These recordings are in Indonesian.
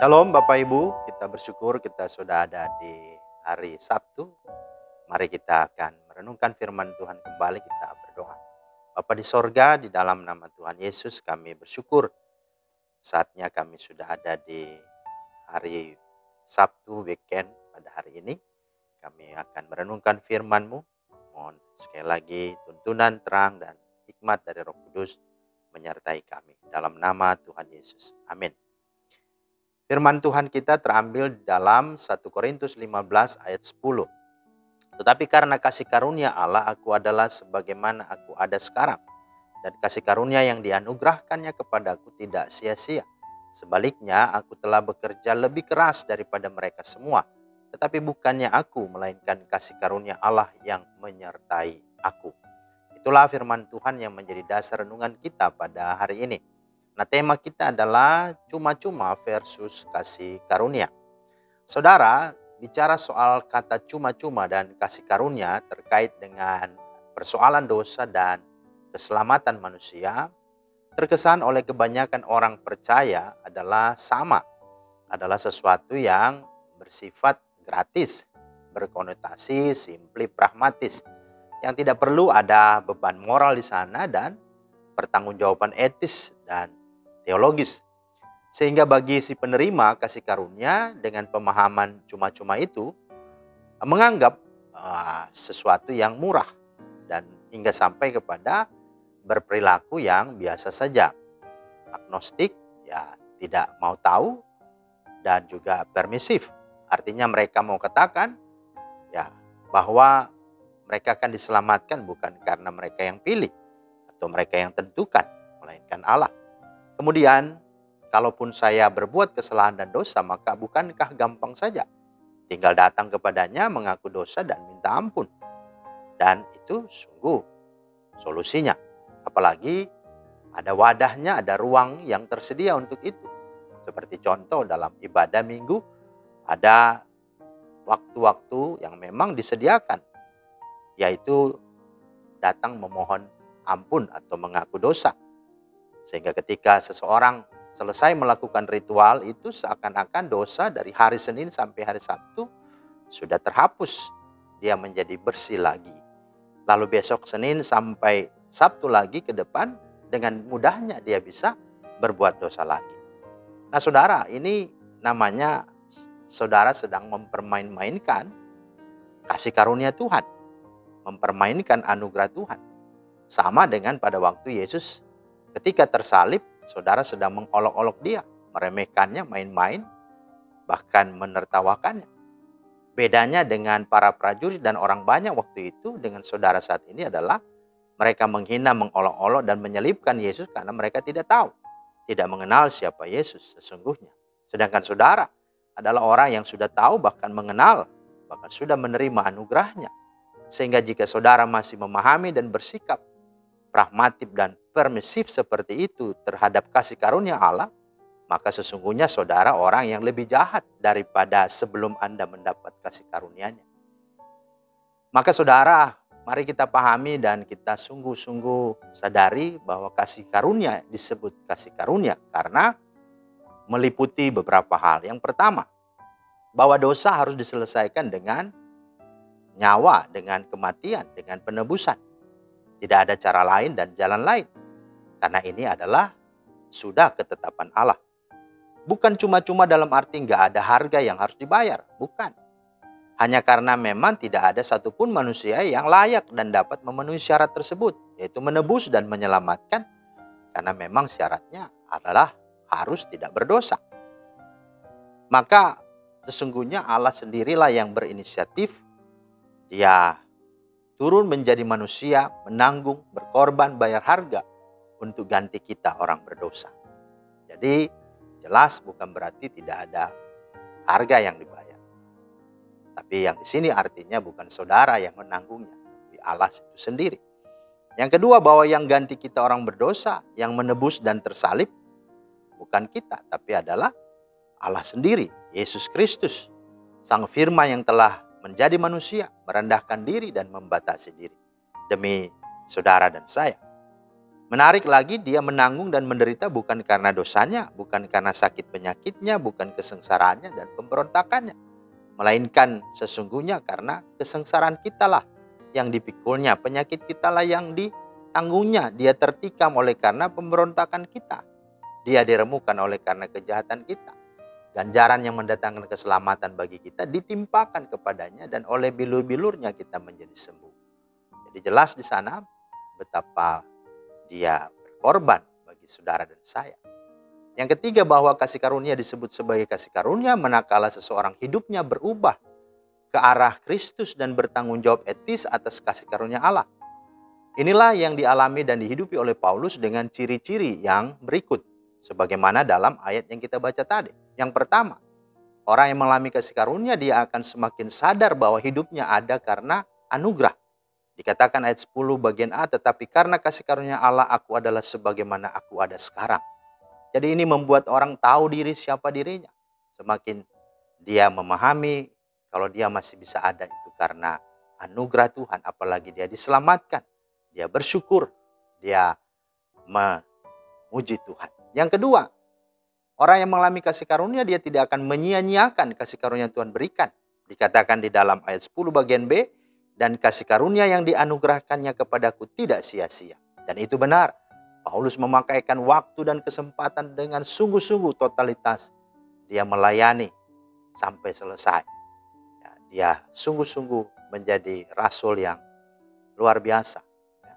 Shalom Bapak Ibu, kita bersyukur kita sudah ada di hari Sabtu. Mari kita akan merenungkan firman Tuhan kembali, kita berdoa. Bapa di sorga, di dalam nama Tuhan Yesus kami bersyukur. Saatnya kami sudah ada di hari Sabtu weekend pada hari ini. Kami akan merenungkan firman-Mu. Mohon sekali lagi tuntunan terang dan hikmat dari Roh Kudus menyertai kami. Dalam nama Tuhan Yesus. Amin. Firman Tuhan kita terambil dalam 1 Korintus 15 ayat 10. Tetapi karena kasih karunia Allah, aku adalah sebagaimana aku ada sekarang. Dan kasih karunia yang dianugerahkannya kepadaku tidak sia-sia. Sebaliknya, aku telah bekerja lebih keras daripada mereka semua. Tetapi bukannya aku, melainkan kasih karunia Allah yang menyertai aku. Itulah firman Tuhan yang menjadi dasar renungan kita pada hari ini. Nah, tema kita adalah cuma-cuma versus kasih karunia. Saudara, bicara soal kata cuma-cuma dan kasih karunia terkait dengan persoalan dosa dan keselamatan manusia, terkesan oleh kebanyakan orang percaya adalah sama. Adalah sesuatu yang bersifat gratis, berkonotasi simply pragmatis, yang tidak perlu ada beban moral di sana dan pertanggungjawaban etis dan teologis. Sehingga bagi si penerima kasih karunia dengan pemahaman cuma-cuma itu menganggap sesuatu yang murah dan hingga sampai kepada berperilaku yang biasa saja. Agnostik, ya tidak mau tahu, dan juga permisif. Artinya mereka mau katakan ya bahwa mereka akan diselamatkan bukan karena mereka yang pilih atau mereka yang tentukan, melainkan Allah. Kemudian, kalaupun saya berbuat kesalahan dan dosa, maka bukankah gampang saja? Tinggal datang kepadanya, mengaku dosa dan minta ampun. Dan itu sungguh solusinya. Apalagi ada wadahnya, ada ruang yang tersedia untuk itu. Seperti contoh dalam ibadah minggu, ada waktu-waktu yang memang disediakan, yaitu datang memohon ampun atau mengaku dosa. Sehingga ketika seseorang selesai melakukan ritual itu, seakan-akan dosa dari hari Senin sampai hari Sabtu sudah terhapus. Dia menjadi bersih lagi. Lalu besok Senin sampai Sabtu lagi ke depan, dengan mudahnya dia bisa berbuat dosa lagi. Nah saudara, ini namanya saudara sedang mempermain-mainkan kasih karunia Tuhan. Mempermainkan anugerah Tuhan. Sama dengan pada waktu Yesus ketika tersalib, saudara sedang mengolok-olok dia, meremehkannya, main-main, bahkan menertawakannya. Bedanya dengan para prajurit dan orang banyak waktu itu dengan saudara saat ini adalah mereka menghina, mengolok-olok dan menyelibkan Yesus karena mereka tidak tahu, tidak mengenal siapa Yesus sesungguhnya. Sedangkan saudara adalah orang yang sudah tahu, bahkan mengenal, bahkan sudah menerima anugerahnya. Sehingga jika saudara masih memahami dan bersikap pragmatif dan permisif seperti itu terhadap kasih karunia Allah, maka sesungguhnya saudara orang yang lebih jahat daripada sebelum Anda mendapat kasih karunia-Nya. Maka saudara, mari kita pahami dan kita sungguh-sungguh sadari bahwa kasih karunia disebut kasih karunia karena meliputi beberapa hal. Yang pertama, bahwa dosa harus diselesaikan dengan nyawa, dengan kematian, dengan penebusan. Tidak ada cara lain dan jalan lain. Karena ini adalah sudah ketetapan Allah. Bukan cuma-cuma dalam arti nggak ada harga yang harus dibayar. Bukan. Hanya karena memang tidak ada satupun manusia yang layak dan dapat memenuhi syarat tersebut. Yaitu menebus dan menyelamatkan. Karena memang syaratnya adalah harus tidak berdosa. Maka sesungguhnya Allah sendirilah yang berinisiatif. Dia turun menjadi manusia, menanggung, berkorban, bayar harga untuk ganti kita orang berdosa. Jadi jelas bukan berarti tidak ada harga yang dibayar. Tapi yang di sini artinya bukan saudara yang menanggungnya, tapi Allah itu sendiri. Yang kedua, bahwa yang ganti kita orang berdosa, yang menebus dan tersalib, bukan kita, tapi adalah Allah sendiri, Yesus Kristus, Sang Firman yang telah menjadi manusia, merendahkan diri dan membatasi diri demi saudara dan saya. Menarik lagi, dia menanggung dan menderita bukan karena dosanya, bukan karena sakit penyakitnya, bukan kesengsaraannya dan pemberontakannya. Melainkan sesungguhnya karena kesengsaraan kitalah yang dipikulnya, penyakit kitalah yang ditanggungnya. Dia tertikam oleh karena pemberontakan kita. Dia diremukan oleh karena kejahatan kita. Ganjaran yang mendatangkan keselamatan bagi kita ditimpakan kepadanya dan oleh bilur-bilurnya kita menjadi sembuh. Jadi jelas di sana betapa dia berkorban bagi saudara dan saya. Yang ketiga, bahwa kasih karunia disebut sebagai kasih karunia manakala seseorang hidupnya berubah ke arah Kristus dan bertanggung jawab etis atas kasih karunia Allah. Inilah yang dialami dan dihidupi oleh Paulus dengan ciri-ciri yang berikut, sebagaimana dalam ayat yang kita baca tadi. Yang pertama, orang yang mengalami kasih karunia, dia akan semakin sadar bahwa hidupnya ada karena anugerah. Dikatakan ayat 10 bagian A, tetapi karena kasih karunia Allah aku adalah sebagaimana aku ada sekarang. Jadi ini membuat orang tahu diri siapa dirinya. Semakin dia memahami kalau dia masih bisa ada itu karena anugerah Tuhan, apalagi dia diselamatkan. Dia bersyukur, dia memuji Tuhan. Yang kedua, orang yang mengalami kasih karunia dia tidak akan menyia-nyiakan kasih karunia yang Tuhan berikan. Dikatakan di dalam ayat 10 bagian B, dan kasih karunia yang dianugerahkannya kepadaku tidak sia-sia. Dan itu benar. Paulus memakaikan waktu dan kesempatan dengan sungguh-sungguh totalitas. Dia melayani sampai selesai. Ya, dia sungguh-sungguh menjadi rasul yang luar biasa. Ya,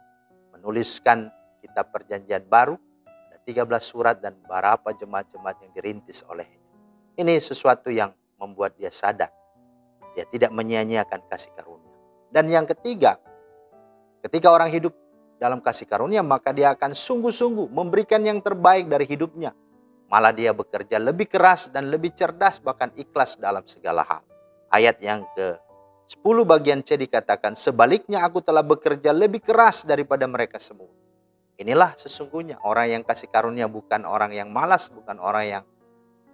menuliskan kitab perjanjian baru, ada 13 surat dan beberapa jemaat-jemaat yang dirintis olehnya. Ini sesuatu yang membuat dia sadar. Dia tidak menyia-nyiakan kasih karunia. Dan yang ketiga, ketika orang hidup dalam kasih karunia, maka dia akan sungguh-sungguh memberikan yang terbaik dari hidupnya. Malah dia bekerja lebih keras dan lebih cerdas, bahkan ikhlas dalam segala hal. Ayat yang ke-10 bagian C dikatakan, sebaliknya aku telah bekerja lebih keras daripada mereka semua. Inilah sesungguhnya orang yang kasih karunia, bukan orang yang malas, bukan orang yang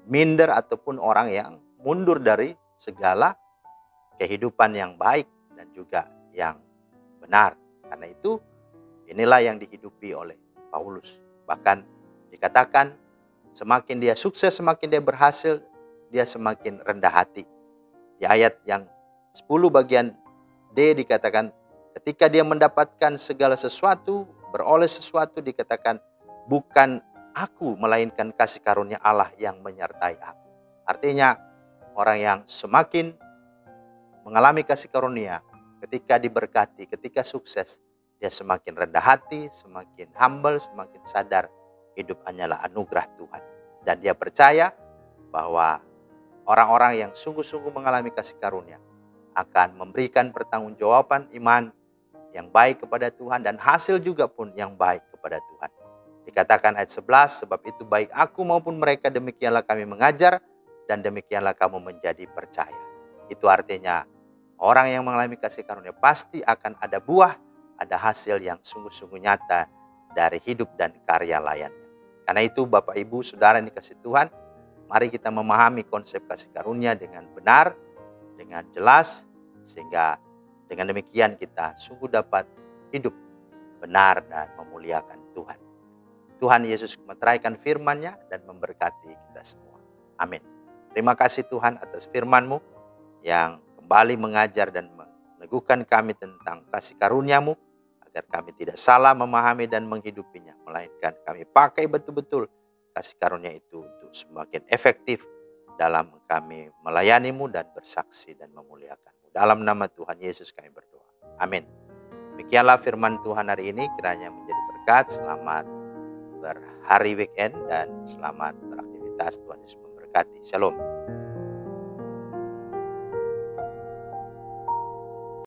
minder, ataupun orang yang mundur dari segala kehidupan yang baik dan juga yang benar. Karena itu inilah yang dihidupi oleh Paulus. Bahkan dikatakan semakin dia sukses, semakin dia berhasil, dia semakin rendah hati. Di ayat yang 10 bagian D dikatakan ketika dia mendapatkan segala sesuatu, beroleh sesuatu, dikatakan bukan aku melainkan kasih karunia Allah yang menyertai aku. Artinya orang yang semakin mengalami kasih karunia, ketika diberkati, ketika sukses, dia semakin rendah hati, semakin humble, semakin sadar hidup hanyalah anugerah Tuhan. Dan dia percaya bahwa orang-orang yang sungguh-sungguh mengalami kasih karunia akan memberikan pertanggungjawaban iman yang baik kepada Tuhan dan hasil juga pun yang baik kepada Tuhan. Dikatakan ayat 11, sebab itu baik aku maupun mereka demikianlah kami mengajar dan demikianlah kamu menjadi percaya. Itu artinya orang yang mengalami kasih karunia pasti akan ada buah, ada hasil yang sungguh-sungguh nyata dari hidup dan karya layannya. Karena itu Bapak Ibu Saudara yang dikasih Tuhan, mari kita memahami konsep kasih karunia dengan benar, dengan jelas, sehingga dengan demikian kita sungguh dapat hidup benar dan memuliakan Tuhan. Tuhan Yesus meteraikan firman-Nya dan memberkati kita semua. Amin. Terima kasih Tuhan atas firman-Mu yang kembali mengajar dan meneguhkan kami tentang kasih karunia-Mu, agar kami tidak salah memahami dan menghidupinya, melainkan kami pakai betul-betul kasih karunia itu untuk semakin efektif dalam kami melayani-Mu dan bersaksi dan memuliakan-Mu. Dalam nama Tuhan Yesus kami berdoa. Amin. Demikianlah firman Tuhan hari ini, kiranya menjadi berkat. Selamat berhari weekend dan selamat beraktivitas. Tuhan Yesus memberkati. Shalom.